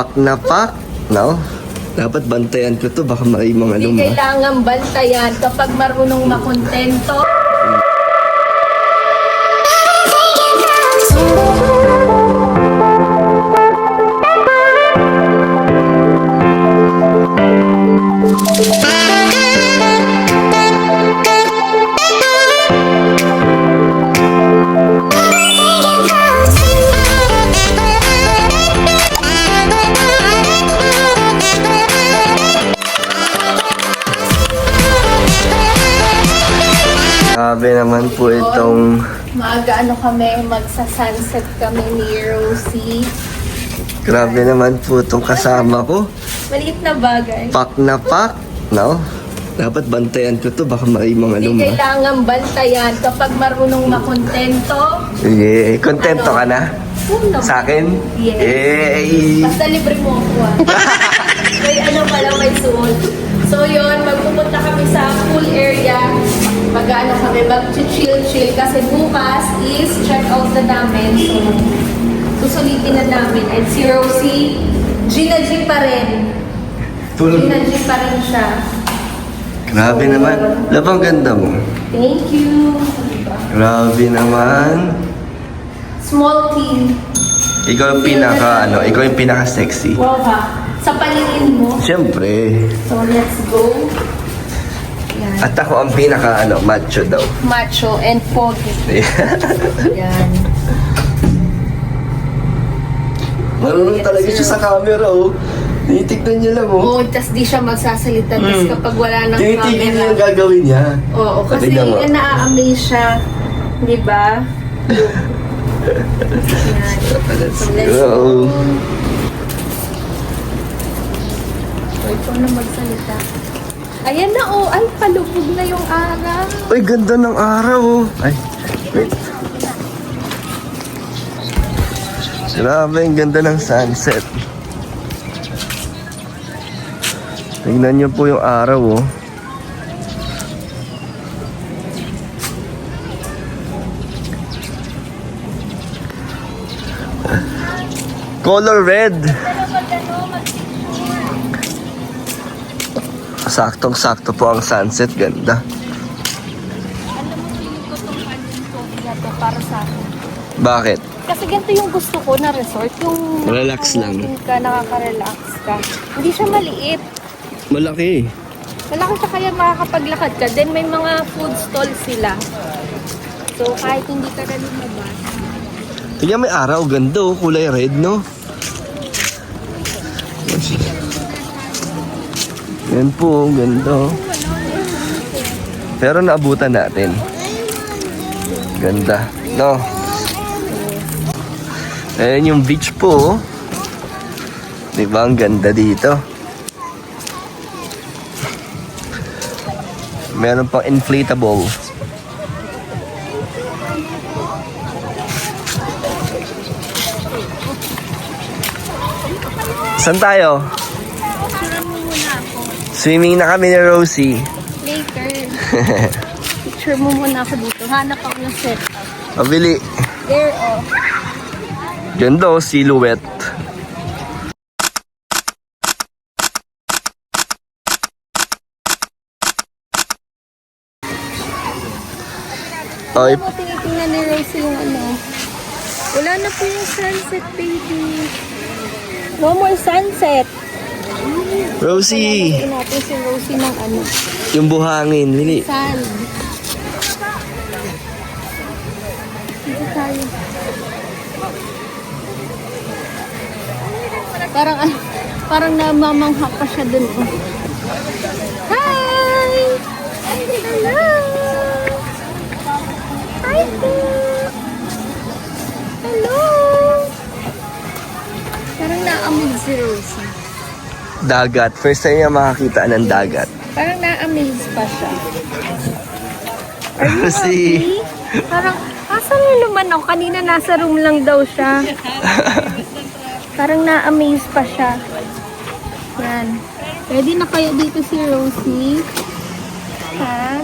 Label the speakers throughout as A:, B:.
A: Pak na pak, no? Dapat bantayan ko to, baka may mga
B: Hindi kailangan bantayan kapag marunong makontento.
A: Grabe naman po itong...
B: Maaga kami, magsa-sunset kami ni Rosie.
A: Grabe naman po itong kasama ko.
B: Maliit na bagay.
A: Pak na pak, no? Dapat bantayan ko to, baka may mga
B: Hindi kailangan bantayan kapag marunong makontento.
A: Yeah, kontento ka na?
B: No.
A: Sa akin?
B: Yes.
A: Yay!
B: Basta libre mo ako may pala, may suot. So yun, magpupunta kami sa pool area. Mag-ano kami, mag-chill-chill. Kasi bukas is check out na namin. So, susulitin na namin. And si Rosie, Gina G pa rin. Gina G pa rin siya.
A: Grabe naman. Labang ganda mo.
B: Thank you.
A: Grabe naman.
B: Small team.
A: Ikaw yung ikaw yung pinaka-sexy.
B: Wow ha. Sa paningin mo.
A: Siyempre.
B: So, let's go. Yan.
A: At ako ang macho daw.
B: Macho and pogi. Yan.
A: Marunong talaga siya sa camera, oh. Tinitignan niya lang, oh.
B: Oo, tas di siya magsasalita. Tas kapag wala ng
A: Tinitignan niya
B: camera.
A: yung gagawin niya.
B: Oo, kasi
A: Tingnan mo.
B: na-amaze siya. Di ba? Yan. So, let's go.
A: Oo.
B: So, ikaw na magsalita. Ayan na, oh. Ay, palubog na yung araw.
A: Uy, ganda ng araw, oh. Ay, wait. Grabe, ang ganda ng sunset. Tingnan niyo po yung araw, oh. Color red. Saktong-sakto po ang sunset, ganda.
B: Alam mo, feeling ko itong Pandinsofia to para sa akin.
A: Bakit?
B: Kasi ganito yung gusto ko na resort. Yung
A: Relax lang.
B: ka, nakaka-relax ka. Hindi siya maliit.
A: Malaki.
B: Malaki siya kaya makakapaglakad ka. Then may mga food stall sila. So kahit hindi ka na lumabas.
A: Tingnan, may araw, ganda, oh. Kulay red, no? Yan po, ganda, oh. Pero naabutan natin. Ganda, no? Ayan yung beach po, oh. Diba, ang ganda dito. Meron pang inflatable. Saan tayo? Swimming na kami ni Rosie.
B: Later. Picture mo muna ako dito. Hanap ako ng setup.
A: Pabili.
B: There, oh.
A: Ganda, oh, silhouette. Ay,
B: Ako tinitingnan ni Rosie yung ano. Wala na po yung sunset, baby. No more sunset.
A: Rosie,
B: Lalagyan natin si Rosie ng ano.
A: yung buhangin, Willy.
B: Sand. Dito tayo. Parang namamangha pa siya dun. Oh. Hi! Hello! Hi po! Hello! Parang na-amaze si Rosie.
A: Dagat. First time niya makakita ng dagat.
B: Parang na-amaze pa siya. Are you
A: Rosie.
B: happy? Parang, asan na naman ako? Kanina nasa room lang daw siya. Parang na-amaze pa siya. Yan. Ready na kayo dito si Rosie? Ha?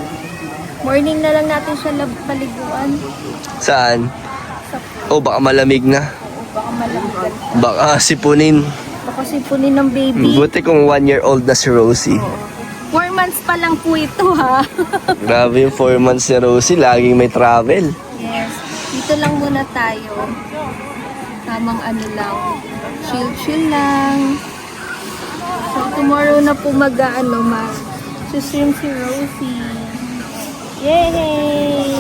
B: Morning na lang natin siya paliguan.
A: Saan?
B: Sa
A: Oh, baka malamig na.
B: baka malamig.
A: Baka sipunin.
B: Pakasipunin ng baby.
A: Buti kung 1-year-old na si Rosie.
B: 4 months pa lang po ito ha.
A: Grabe yung 4 months ni Rosie, laging may travel.
B: Yes. Dito lang muna tayo. Tamang ano lang. Chill lang. So tomorrow na po swim si Rosie. Yay!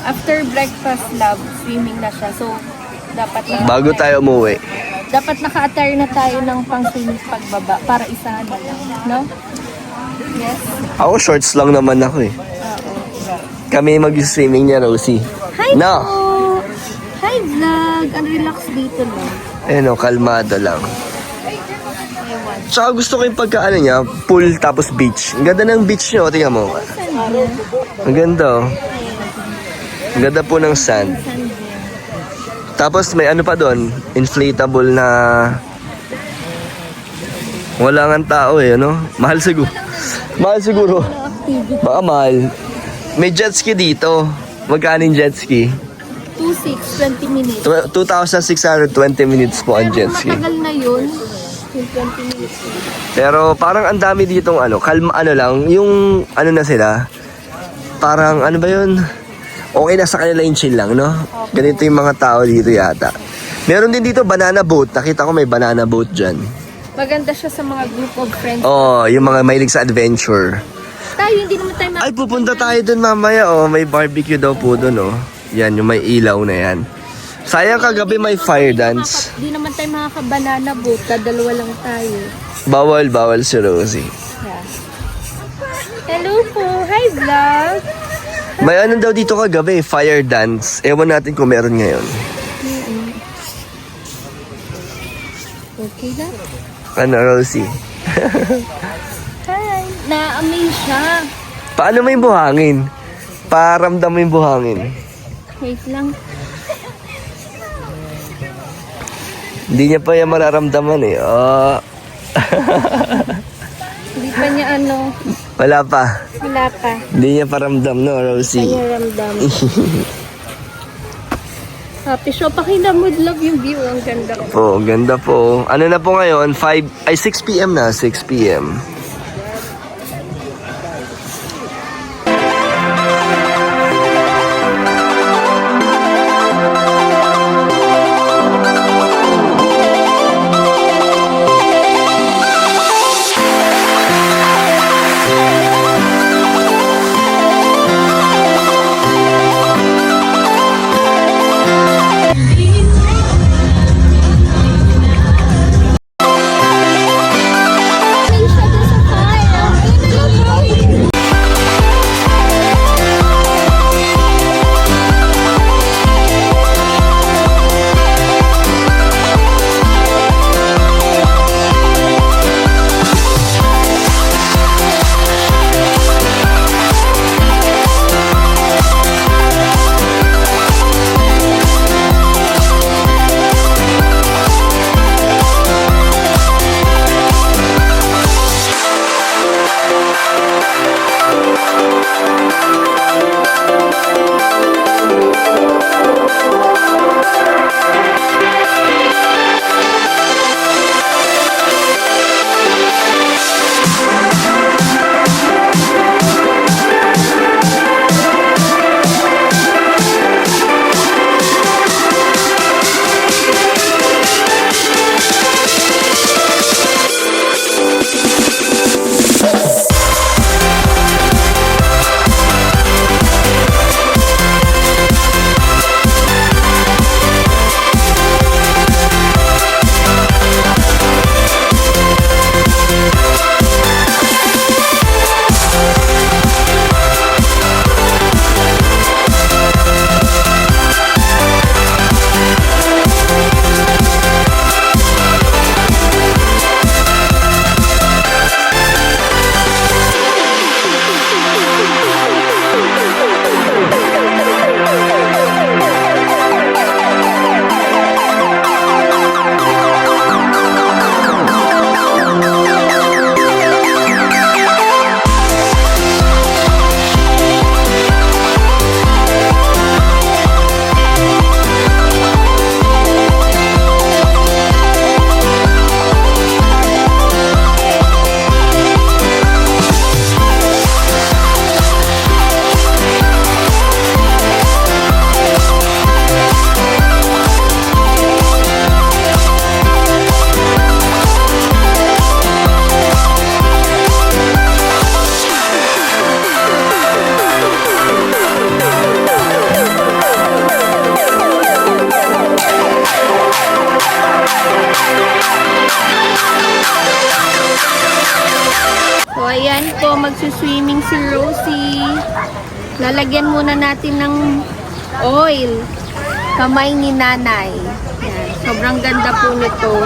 B: After breakfast, love, swimming na siya. So, dapat
A: Bago tayo umuwi.
B: dapat naka-attire na tayo ng pang-swimming pagbaba para isahan na lang, no? Yes.
A: Ako shorts lang naman ako eh.
B: Oo.
A: Kami mag-swimming niya, Rosie.
B: Hi
A: No.
B: po! Hi vlog! Ang relax dito lang.
A: Ayun o, kalmado lang.
B: Ewan.
A: Tsaka gusto ko yung pagkaano niya, pool tapos beach. Ang ganda ng beach niyo, tingnan mo. Ang ganda oh. Ang ganda po ng sand. Tapos may ano pa doon, inflatable na wala nga tao eh, ano? Mahal siguro. Mahal siguro. Baka mahal. May jet ski dito. Magkano yung jet ski?
B: 20 minutes.
A: 2,620 minutes po ang jet ski.
B: Matagal na yun. Yung 20 minutes.
A: Pero parang ang dami ditong ano, kalma ano lang, yung ano na sila. Parang ano ba yun? Okay na sa kanila yung chill lang, no? Ganito yung mga tao dito yata. Meron din dito banana boat. Nakita ko may banana boat dyan.
B: Maganda siya sa mga group of friends.
A: Oh, yung mga mahilig sa adventure.
B: Tayo, hindi naman tayo
A: Ay, pupunta tayo dun mamaya. Oh, may barbecue daw po dun, oh. Yan, yung may ilaw na yan. Sayang kagabi may fire dance.
B: Hindi naman tayo makaka-banana boat. Dalawa lang tayo.
A: Bawal si Rosie.
B: Yeah. Hello po. Hi, vlog.
A: May ano daw dito kagabi, fire dance. Ewan natin kung meron ngayon.
B: Okay na.
A: Ano, Rosie?
B: Hi. Na-amaze siya.
A: Paano may buhangin? Paramdam mo yung buhangin.
B: Wait lang.
A: Hindi niya pa yan mararamdaman eh. Oh.
B: Hindi pa niya
A: Wala pa.
B: wala pa.
A: Hindi niya paramdam, no, Rosie?
B: Kanya ramdam. Happy siya. Pakita mo, love yung view. Ang ganda ko.
A: Po, ganda po. Ano na po ngayon? 6 p.m. na. 6 p.m.
B: May siya dun dito, magsuswimming si Rosie. Lalagyan muna natin ng oil. Kamay ni nanay. Yan. Sobrang ganda po nito.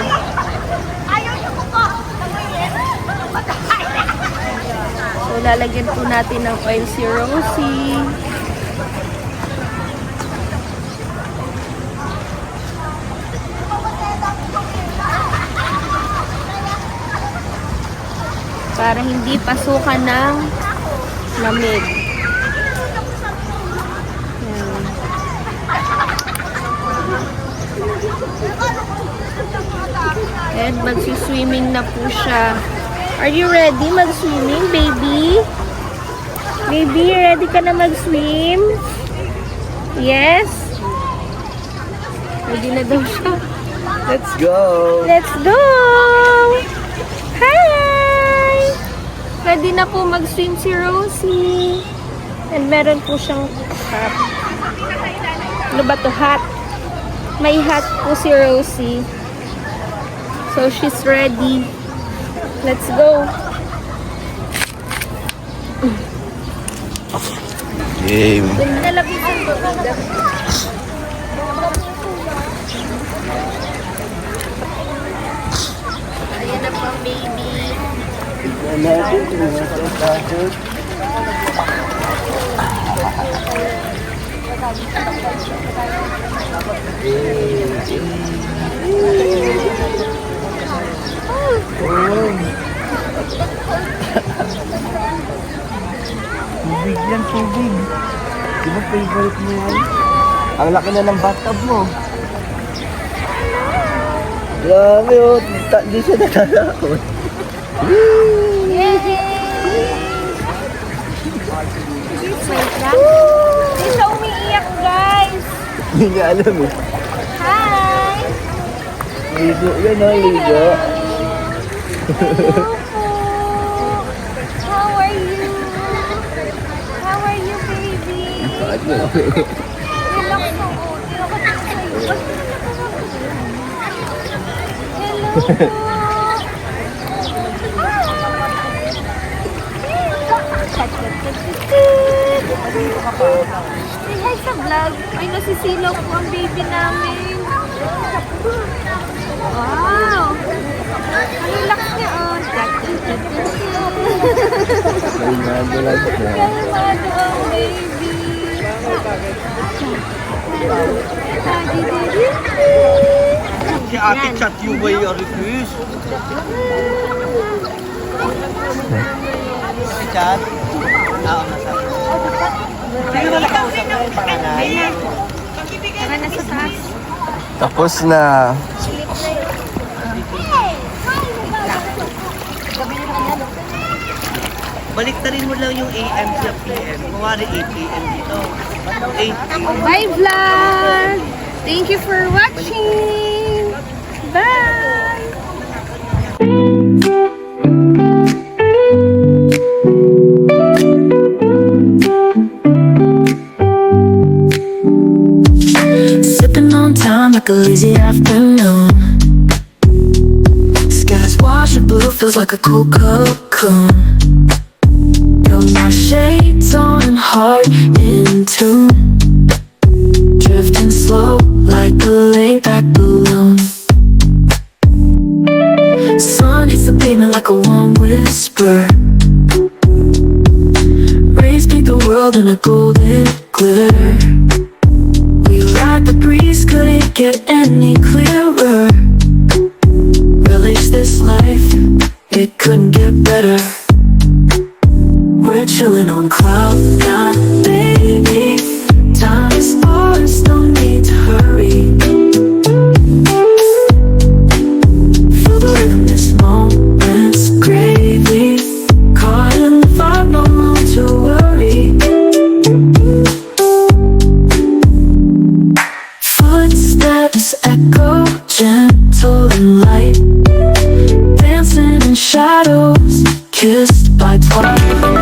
B: So, lalagyan po natin ng oil si Rosie. Para hindi pasukan ng lamig. Yan. And magsiswimming na po siya. Are you ready mag-swimming, baby? Baby, ready ka na mag-swim? Yes? Ready na daw siya.
A: Let's go!
B: Let's go! Hi! Ready na po mag-swim si Rosie. And meron po siyang hat. Ano ba to? Hat. May hat po si Rosie. So, she's ready. Let's go.
A: Game.
B: Nalapitan ko. Ayan na po, baby.
A: Tubig yan, tubig. Di ba favorite mo yan? Ang laki na ng bathtub mo. Grabe oh, di siya nakalakot.
B: Yay! Hindi siya umiiyak, guys.
A: Hindi niya alam eh.
B: Hi!
A: Ligo yan oh, ligo.
B: Hello po. How are you? How are you, baby?
A: Ano?
B: Relax mo. Tira ko dito sa'yo. Hello po. Say hi sa vlog. Ay, nasisilaw po ang baby namin. Wow! Relax niya, oh.
A: Kalmado lang siya.
B: Kalmado ang baby.
C: Si ate chat you by your refuse. Chat? Oo, nasabi. Sige na nakausap na yung panganay.
B: Tara na sa taas.
A: Tapos na.
C: Baliktarin mo lang yung AM sa PM. Kumari 8 AM dito. 8
B: Bye, vlog! Thank you for watching! Bye!
D: Sipping on time like a lazy afternoon. Skies wash blue, feels like a cool cocoon. Got my shades on and heart in tune. Drifting slow like a laid back balloon. Sun hits the pavement like a warm whisper. Rays paint the world in a golden glitter. We ride the breeze, couldn't get any clearer. Relish this life, it couldn't get better. We're chilling on cloud nine, baby. Time is ours, no need to hurry. Feel the rhythm, this moment's gravy. Caught in the vibe, no room to worry. Footsteps echo, gentle and light. Dancing in shadows, kissed by twilight.